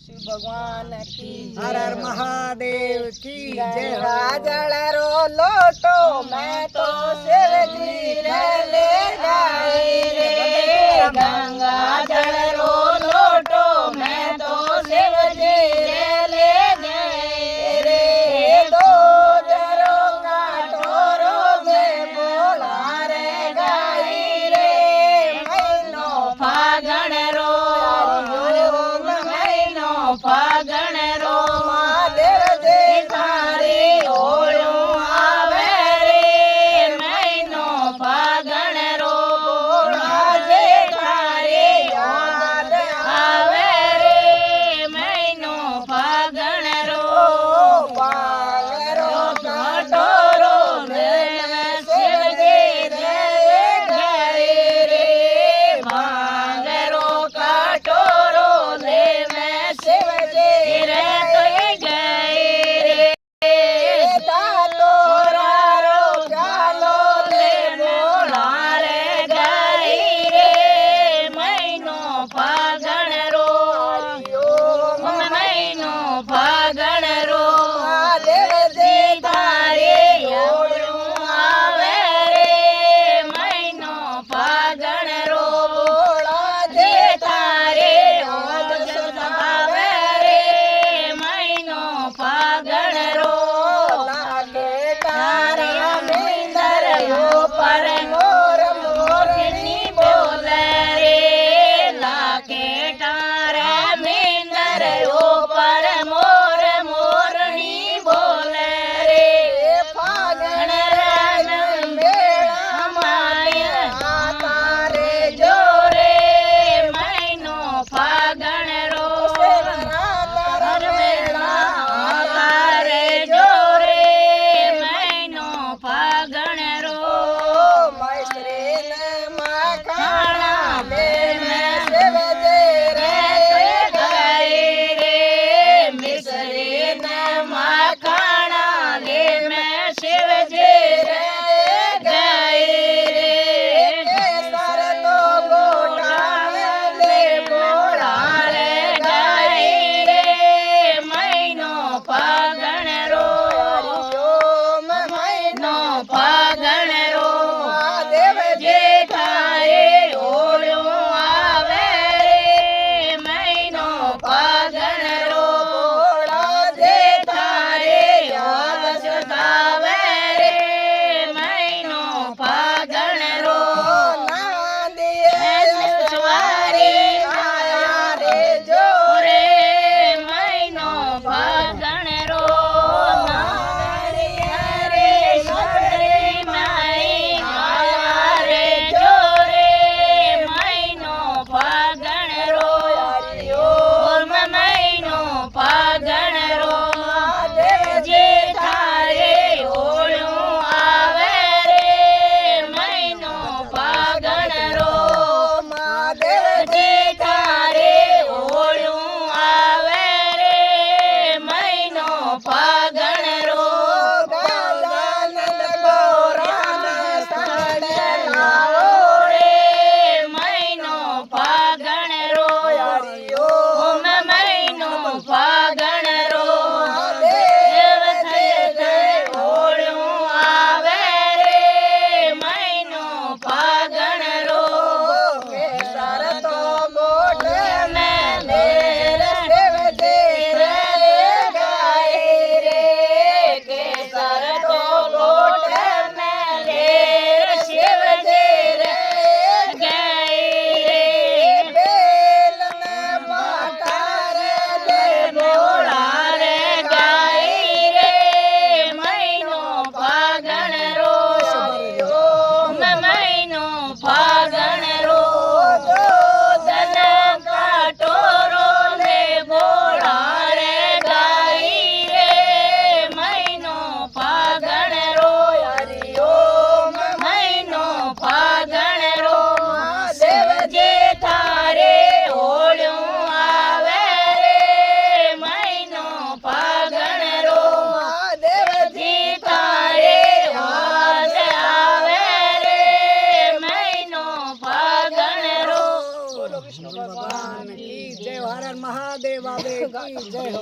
शिव भगवान की हर हर महादेव की जय हो। गाजर रो लोटो मैं तो शिव जी रे ले जाई रे गंगा जल रो लोटो मैं तो शिव जी रे ले जाई रे दो जरो काटोरो में बोला रे गाई रे महीनो फागण रो महीनो फागण रो महादेव जे थारी ओळो आवे रे महीनो फागण रो जे थारी याद आवे रे महीनो फागण रो पागरो कटोरो में शिवजी रे गई रे भांगरो कटोरो ले में शिवजी કી જય હો